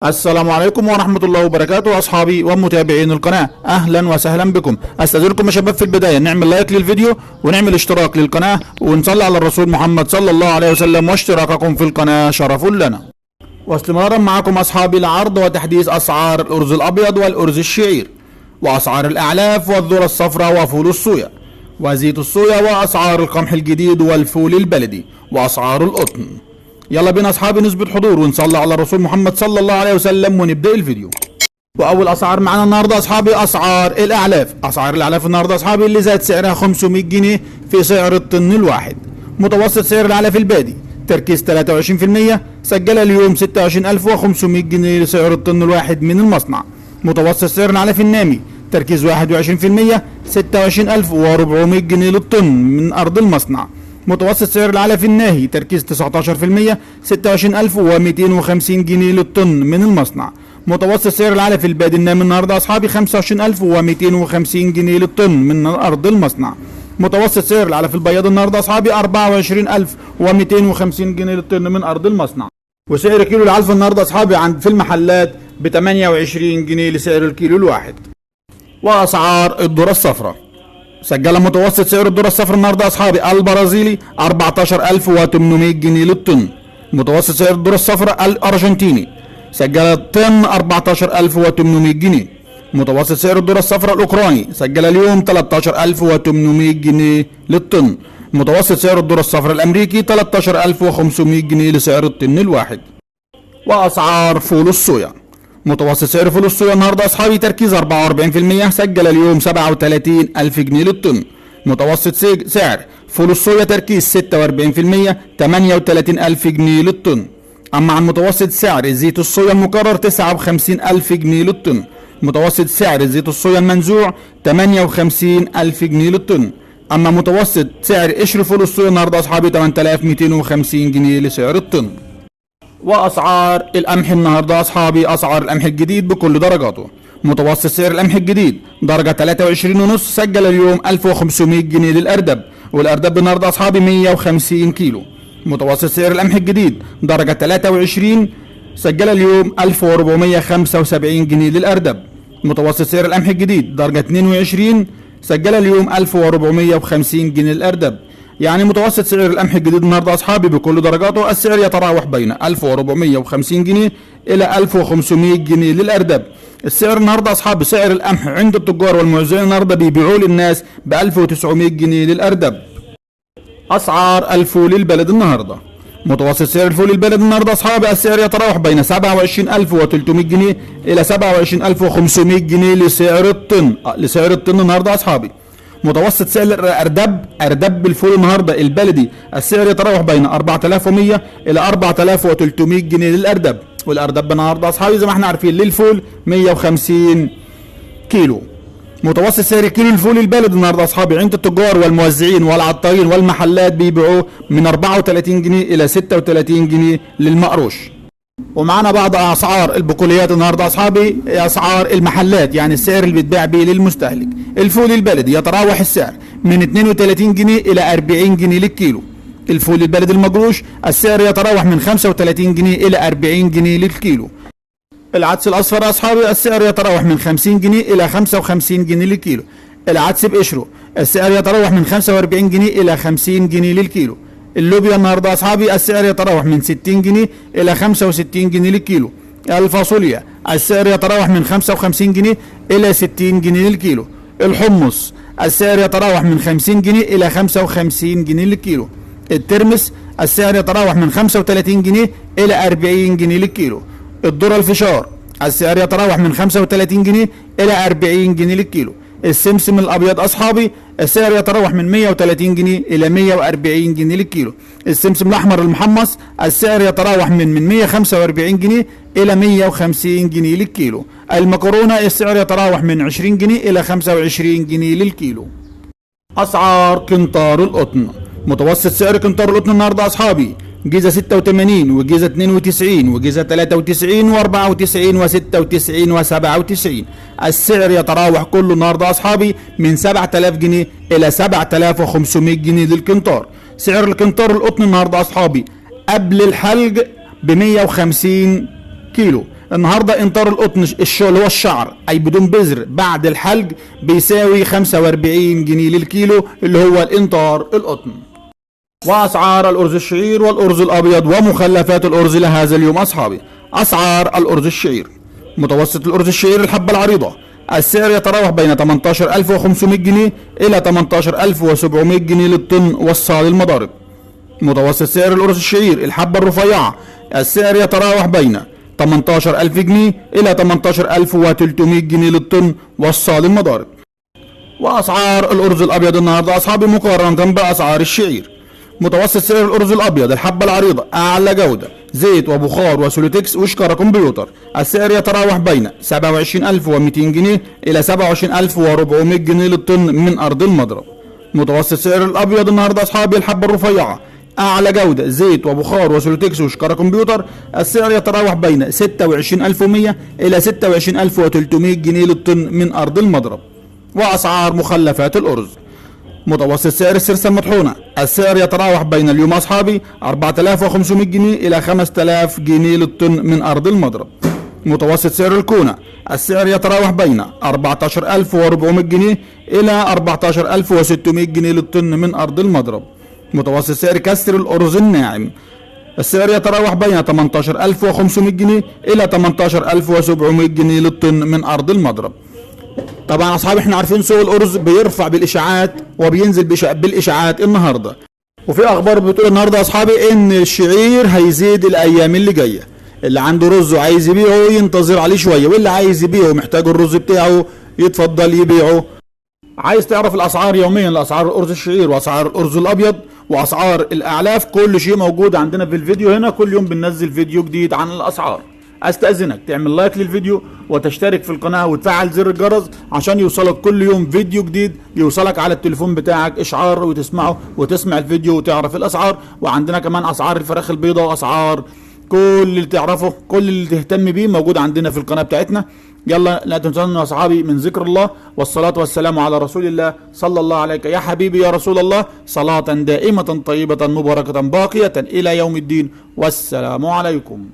السلام عليكم ورحمة الله وبركاته أصحابي ومتابعين القناة، أهلا وسهلا بكم. أستأذنكم يا شباب في البداية نعمل لايك للفيديو ونعمل اشتراك للقناة ونصلي على الرسول محمد صلى الله عليه وسلم، واشتراككم في القناة شرف لنا. واستمرارا معكم أصحابي لعرض وتحديث أسعار الأرز الأبيض والأرز الشعير، وأسعار الأعلاف والذرة الصفراء وفول الصويا وزيت الصويا، وأسعار القمح الجديد والفول البلدي، وأسعار القطن. يلا بينا اصحابي نثبت حضور ونصلي على الرسول محمد صلى الله عليه وسلم ونبدا الفيديو. واول اسعار معانا النهارده اصحابي اسعار الاعلاف. اسعار الاعلاف النهارده اصحابي اللي زاد سعرها 500 جنيه في سعر الطن الواحد. متوسط سعر الاعلاف البادي تركيز 23% سجل اليوم 26500 جنيه لسعر الطن الواحد من المصنع. متوسط سعر الاعلاف النامي تركيز 21% 26400 جنيه للطن من ارض المصنع. متوسط سعر العلف الناهي تركيز 19% 26250 جنيه للطن من المصنع. متوسط سعر العلف البادي النامي النهارده اصحابي 25250 جنيه للطن من ارض المصنع. متوسط سعر العلف البياض النهارده اصحابي 24250 جنيه للطن من ارض المصنع. وسعر كيلو العلف النهارده اصحابي عند في المحلات ب 28 جنيه لسعر الكيلو الواحد. واسعار الذرة الصفراء سجل متوسط سعر الذرة الصفراء النهارده اصحابي البرازيلي 14800 جنيه للطن. متوسط سعر الذرة الصفراء الارجنتيني سجل الطن 14800 جنيه. متوسط سعر الذرة الصفراء الاوكراني سجل اليوم 13800 جنيه للطن. متوسط سعر الذرة الصفراء الامريكي 13500 جنيه لسعر الطن الواحد. واسعار فول الصويا متوسط سعر فول الصويا النهارده اصحابي تركيز 44% سجل اليوم 37000 جنيه للطن. متوسط سعر فول الصويا تركيز 46% 38000 جنيه للطن. اما عن متوسط سعر زيت الصويا المكرر 59000 جنيه للطن. متوسط سعر زيت الصويا المنزوع 58000 جنيه للطن. اما متوسط سعر قشر فول الصويا النهارده اصحابي 8250 جنيه لسعر الطن. واسعار القمح النهارده اصحابي اسعار القمح الجديد بكل درجاته. متوسط سعر القمح الجديد درجه 23.5 سجل اليوم 1500 جنيه للاردب، والاردب النهارده اصحابي 150 كيلو. متوسط سعر القمح الجديد درجه 23 سجل اليوم 1475 جنيه للاردب. متوسط سعر القمح الجديد درجه 22 سجل اليوم 1450 جنيه للاردب. يعني متوسط سعر القمح الجديد النهارده اصحابي بكل درجاته السعر يتراوح بين 1450 جنيه الى 1500 جنيه للاردب. السعر النهارده اصحابي سعر القمح عند التجار والموزعين النهارده بيبيعوه للناس ب 1900 جنيه للاردب. اسعار الفول البلد النهارده متوسط سعر الفول البلد النهارده اصحابي السعر يتراوح بين 27300 جنيه الى 27500 جنيه لسعر الطن النهارده اصحابي. متوسط سعر اردب الفول النهارده البلدي السعر يتراوح بين 4100 الى 4300 جنيه للاردب، والاردب النهارده اصحابي زي ما احنا عارفين للفول 150 كيلو. متوسط سعر كيلو الفول البلدي النهارده اصحابي عند التجار والموزعين والعطارين والمحلات بيبيعوه من 34 جنيه الى 36 جنيه للمقروش. ومعانا بعض اسعار البقوليات النهارده اصحابي اسعار المحلات، يعني السعر اللي بيتباع بيه للمستهلك. الفول البلدي يتراوح السعر من 32 جنيه الى 40 جنيه للكيلو. الفول البلدي المجروش السعر يتراوح من 35 جنيه الى 40 جنيه للكيلو. العدس الاصفر اصحابي السعر يتراوح من 50 جنيه الى 55 جنيه للكيلو. العدس بقشره السعر يتراوح من 45 جنيه الى 50 جنيه للكيلو. اللوبيا النهارده اصحابي السعر يتراوح من 60 جنيه الى 65 جنيه للكيلو. الفاصوليا السعر يتراوح من 55 جنيه الى 60 جنيه للكيلو. الحمص السعر يتراوح من 50 جنيه الى 55 جنيه للكيلو. الترمس السعر يتراوح من 35 جنيه الى 40 جنيه للكيلو. الذرة الفشار السعر يتراوح من 35 جنيه الى 40 جنيه للكيلو. السمسم الابيض اصحابي السعر يتراوح من 130 جنيه الى 140 جنيه للكيلو. السمسم الاحمر المحمص السعر يتراوح من 145 جنيه الى 150 جنيه للكيلو. المكرونه السعر يتراوح من 20 جنيه الى 25 جنيه للكيلو. اسعار قنطار القطن متوسط سعر قنطار القطن النهارده اصحابي جيزه 86 وجيزه 92 وجيزه 93 و94 و96 و97. السعر يتراوح كله النهارده اصحابي من 7000 جنيه الى 7500 جنيه للقنطار. سعر القنطار القطن النهارده اصحابي قبل الحلق ب 150 كيلو النهارده انطار القطن اللي هو الشعر اي بدون بذر بعد الحلق بيساوي 45 جنيه للكيلو اللي هو الانطار القطن. واسعار الارز الشعير والارز الابيض ومخلفات الارز لهذا اليوم اصحابي. اسعار الارز الشعير: متوسط الارز الشعير الحبه العريضه السعر يتراوح بين 18500 جنيه الى 18700 جنيه للطن والصاع المضارب. متوسط سعر الارز الشعير الحبه الرفيعه السعر يتراوح بين 18000 جنيه الى 18300 جنيه للطن والصاع المضارب. واسعار الارز الابيض النهارده اصحابي مقارنه باسعار الشعير: متوسط سعر الارز الابيض الحبه العريضه اعلى جوده زيت وبخار وسوليتكس وشكاره كمبيوتر السعر يتراوح بين 27200 جنيه الى 27400 جنيه للطن من ارض المضرب. متوسط سعر الابيض النهارده اصحابي الحبه الرفيعه اعلى جوده زيت وبخار وسوليتكس وشكاره كمبيوتر السعر يتراوح بين 26100 الى 26300 جنيه للطن من ارض المضرب. واسعار مخلفات الارز: متوسط سعر السرسة المطحونة السعر يتراوح بين اليوم اصحابي 4500 جنيه الى 5000 جنيه للطن من ارض المضرب. متوسط سعر الكونة السعر يتراوح بين 14400 جنيه الى 14600 جنيه للطن من ارض المضرب. متوسط سعر كسر الارز الناعم السعر يتراوح بين 18500 جنيه الى 18700 جنيه للطن من ارض المضرب. طبعا اصحابي احنا عارفين سوق الارز بيرفع بالاشاعات وبينزل بالاشاعات النهارده، وفي اخبار بتقول النهارده اصحابي ان الشعير هيزيد الايام اللي جايه. اللي عنده رز وعايز يبيعه ينتظر عليه شويه، واللي عايز يبيعه محتاج الرز بتاعه يتفضل يبيعه. عايز تعرف الاسعار يوميا لاسعار الارز الشعير واسعار الارز الابيض واسعار الاعلاف، كل شيء موجود عندنا في الفيديو هنا. كل يوم بننزل فيديو جديد عن الاسعار. استاذنك تعمل لايك للفيديو وتشترك في القناه وتفعل زر الجرس عشان يوصلك كل يوم فيديو جديد، يوصلك على التليفون بتاعك اشعار وتسمعه وتسمع الفيديو وتعرف الاسعار. وعندنا كمان اسعار الفراخ البيضاء واسعار كل اللي تعرفه، كل اللي تهتم بيه موجود عندنا في القناه بتاعتنا. يلا لا تنسوا يا اصحابي من ذكر الله والصلاه والسلام على رسول الله صلى الله عليك يا حبيبي يا رسول الله، صلاه دائمه طيبه مباركه باقيه الى يوم الدين، والسلام عليكم.